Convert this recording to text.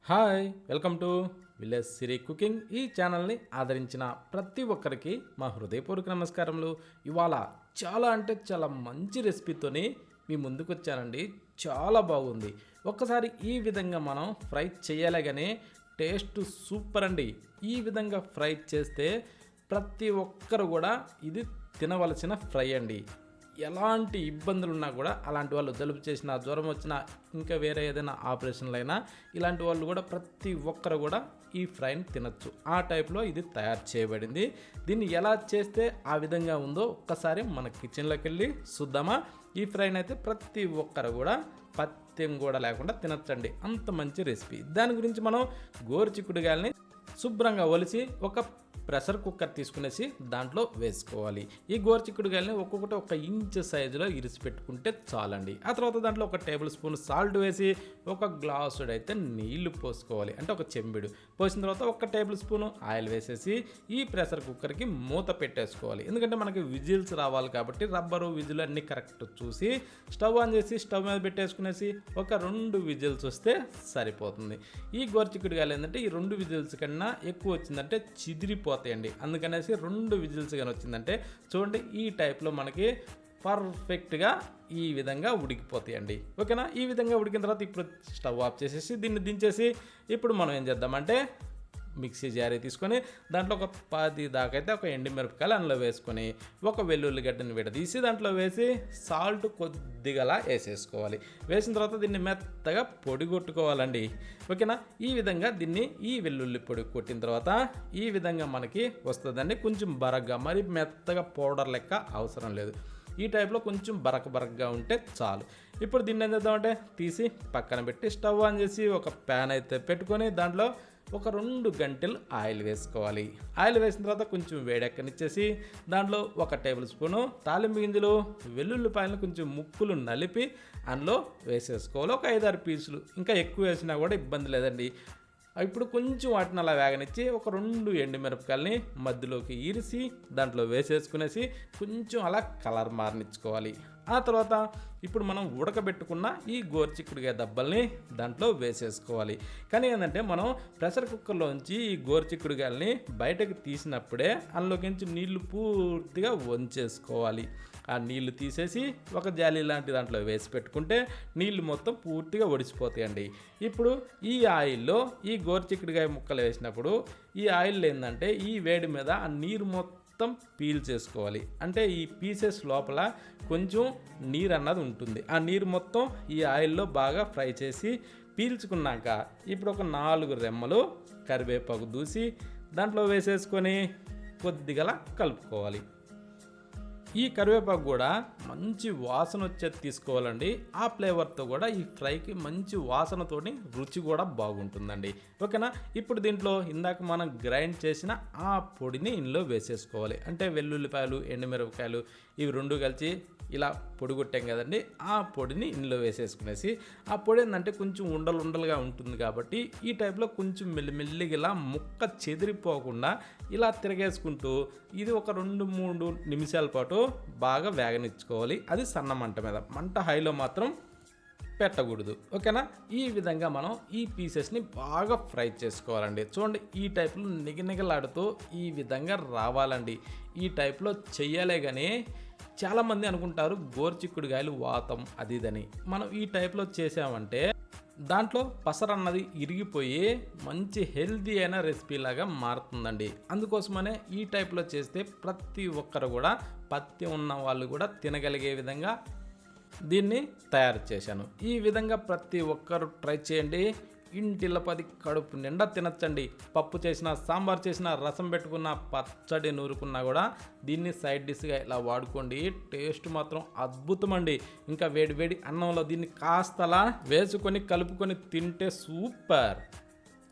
Hi welcome to village Siri cooking. ఈ ఛానల్ని ఆదరించిన ప్రతి ఒక్కరికి మా హృదయపూర్వక నమస్కారములు. ఇవాళ చాలా మంచి రెసిపీతోని మీ ముందుకు వచ్చానండి. చాలా బాగుంది. ఒక్కసారి ఈ విధంగా మనం ఫ్రై చేయాలి కానీ టేస్ట్ సూపర్ అండి. ఈ విధంగా ఫ్రై చేస్తే ప్రతి ఒక్కరు కూడా ఇది తినవలసిన ఫ్రై అండి. ఎలాంటి ఇబ్బందులు ఉన్నా కూడా అలాంటి వాళ్ళు జలుబు చేసినా, జ్వరం వచ్చినా, ఇంకా వేరే ఏదైనా ఆపరేషన్లు అయినా ఇలాంటి వాళ్ళు కూడా ప్రతి ఒక్కరు కూడా ఈ ఫ్రైని తినచ్చు. ఆ టైప్లో ఇది తయారు చేయబడింది. దీన్ని ఎలా చేస్తే ఆ విధంగా ఉందో ఒక్కసారి మన కిచెన్లోకి వెళ్ళి చూద్దామా. ఈ ఫ్రైని అయితే ప్రతి ఒక్కరు కూడా పత్యం కూడా లేకుండా తినచ్చండి. అంత మంచి రెసిపీ. దాని గురించి మనం గోరుచిక్కుడుగాయలని శుభ్రంగా ఒలిచి ఒక ప్రెషర్ కుక్కర్ తీసుకునేసి దాంట్లో వేసుకోవాలి. ఈ గోరుచిక్కుడుగాయలని ఒక్కొక్కటి 1 ఇంచ్ సైజులో ఇరిసి పెట్టుకుంటే చాలండి. ఆ తర్వాత దాంట్లో 1 టేబుల్ స్పూన్ సాల్ట్ వేసి 1 గ్లాసుడు అయితే నీళ్లు పోసుకోవాలి. అంటే 1 చెంబుడు పోసిన తర్వాత 1 టేబుల్ స్పూన్ ఆయిల్ వేసేసి ఈ ప్రెషర్ కుక్కర్కి మూత పెట్టేసుకోవాలి. ఎందుకంటే మనకి విజిల్స్ రావాలి కాబట్టి రబ్బరు విజిల్ అన్నీ కరెక్ట్ చూసి స్టవ్ ఆన్ చేసి స్టవ్ మీద పెట్టేసుకునేసి 2 విజిల్స్ వస్తే సరిపోతుంది. ఈ గోరుచిక్కుడుగాయలు ఏంటంటే ఈ 2 విజిల్స్ కన్నా ఎక్కువ వచ్చిందంటే చిదిరిపోతాయండి. అందుకనేసి 2 విజిల్స్ కానీ వచ్చిందంటే చూడండి ఈ టైప్లో మనకి పర్ఫెక్ట్గా ఈ విధంగా ఉడికిపోతాయండి. ఓకేనా. ఈ విధంగా ఉడికిన తర్వాత ఇప్పుడు స్టవ్ ఆఫ్ చేసేసి దీన్ని దించేసి ఇప్పుడు మనం ఏం చేద్దామంటే మిక్సీ జారీ తీసుకొని దాంట్లో 10 దాకా అయితే 1 ఎండుమిరపకాయలు అందులో వేసుకొని 1 వెల్లుల్లిగడ్డని విడదీసి దాంట్లో వేసి సాల్ట్ కొద్దిగా వేసేసుకోవాలి. వేసిన తర్వాత దీన్ని మెత్తగా పొడి కొట్టుకోవాలండి. ఓకేనా. ఈ విధంగా దీన్ని ఈ వెల్లుల్లి పొడి కొట్టిన తర్వాత ఈ విధంగా మనకి వస్తుందండి. కొంచెం బరగ్గా, మరి మెత్తగా పౌడర్ లెక్క అవసరం లేదు. ఈ టైప్లో కొంచెం బరకగా ఉంటే చాలు. ఇప్పుడు దీన్ని ఏం చేద్దామంటే తీసి పక్కన పెట్టి స్టవ్ ఆన్ చేసి ఒక ప్యాన్ అయితే పెట్టుకొని దాంట్లో 2 గంటలు ఆయిల్ వేసుకోవాలి. ఆయిల్ వేసిన తర్వాత కొంచెం వేడెక్కనిచ్చేసి దాంట్లో 1 టేబుల్ స్పూను తాలింపు గింజలు, వెల్లుల్లిపాయలను కొంచెం ముక్కులు నలిపి అందులో వేసేసుకోవాలి. 5-6 పీసులు, ఇంకా ఎక్కువ వేసినా కూడా ఇబ్బంది లేదండి. ఇప్పుడు కొంచెం వాటిని అలా వేగనిచ్చి 2 ఎండుమిరపకాయలని మధ్యలోకి ఇరిసి దాంట్లో వేసేసుకునేసి కొంచెం అలా కలర్ మారనిచ్చుకోవాలి. ఆ తర్వాత ఇప్పుడు మనం ఉడకబెట్టుకున్న ఈ గోరుచిక్కుడుగాయ దబ్బల్ని దాంట్లో వేసేసుకోవాలి. కానీ ఏంటంటే మనం ప్రెషర్ కుక్కర్లోంచి ఈ గోరుచిక్కుడుగాయలని బయటకు తీసినప్పుడే అందులోకించి నీళ్లు పూర్తిగా వంచేసుకోవాలి. ఆ నీళ్లు తీసేసి ఒక జాలి లాంటి దాంట్లో వేసి పెట్టుకుంటే నీళ్లు మొత్తం పూర్తిగా ఒడిసిపోతాయండి. ఇప్పుడు ఈ ఆయిల్లో ఈ గోరుచిక్కుడుగాయ ముక్కలు వేసినప్పుడు ఈ ఆయిల్ ఏంటంటే ఈ వేడి మీద ఆ నీరు మొత్తం పీల్ చేసుకోవాలి. అంటే ఈ పీసెస్ లోపల కొంచెం నీరు అన్నది ఉంటుంది. ఆ నీరు మొత్తం ఈ ఆయిల్లో బాగా ఫ్రై చేసి పీల్చుకున్నాక ఇప్పుడు 4 రెమ్మలు కరివేపాకు దూసి దాంట్లో వేసేసుకొని కొద్దిగా కలుపుకోవాలి. ఈ కరివేపాకు కూడా మంచి వాసన వచ్చేది తీసుకోవాలండి. ఆ ఫ్లేవర్తో కూడా ఈ ఫ్రైకి మంచి వాసనతోని రుచి కూడా బాగుంటుందండి. ఓకేనా. ఇప్పుడు దీంట్లో ఇందాక మనం గ్రైండ్ చేసిన ఆ పొడిని ఇందులో వేసేసుకోవాలి. అంటే వెల్లుల్లిపాయలు, ఎండుమిరపకాయలు ఇవి 2 కలిసి ఇలా పొడి కొట్టాం కదండి. ఆ పొడిని ఇందులో వేసేసుకునేసి ఆ పొడి ఏంటంటే కొంచెం ఉండలుగా ఉంటుంది కాబట్టి ఈ టైప్లో కొంచెం మెల్లిగా ఇలా ముక్క చెదిరిపోకుండా ఇలా తిరగేసుకుంటూ ఇది 2-3 నిమిషాల పాటు బాగా వేగనిచ్చుకోవాలి. అది సన్న మంట మీద, మంట హైలో మాత్రం పెట్టకూడదు. ఓకేనా. ఈ విధంగా మనం ఈ పీసెస్ని బాగా ఫ్రై చేసుకోవాలండి. చూడండి ఈ టైప్లో నిగనిగలాడుతూ ఈ విధంగా రావాలండి. ఈ టైప్లో చెయ్యాలే కానీ చాలామంది అనుకుంటారు గోరుచిక్కుడుగాయలు వాతం అది ఇదని. మనం ఈ టైప్లో చేసామంటే దాంట్లో పసరన్నది ఇరిగిపోయి మంచి హెల్తీ అయిన రెసిపీ లాగా మారుతుందండి. అందుకోసమనే ఈ టైప్లో చేస్తే ప్రతి ఒక్కరు కూడా పత్యం ఉన్న వాళ్ళు కూడా తినగలిగే విధంగా దీన్ని తయారు చేశాను. ఈ విధంగా ప్రతి ఒక్కరు ట్రై చేయండి. ఇంటిల్ల 10 కడుపు నిండా తినచ్చండి. పప్పు చేసినా, సాంబార్ చేసినా, రసం పెట్టుకున్నా, పచ్చడి నూరుకున్నా కూడా దీన్ని సైడ్ డిష్గా ఇలా వాడుకోండి. టేస్ట్ మాత్రం అద్భుతం అండి. ఇంకా వేడి అన్నంలో దీన్ని కాస్తలా వేసుకొని కలుపుకొని తింటే సూపర్.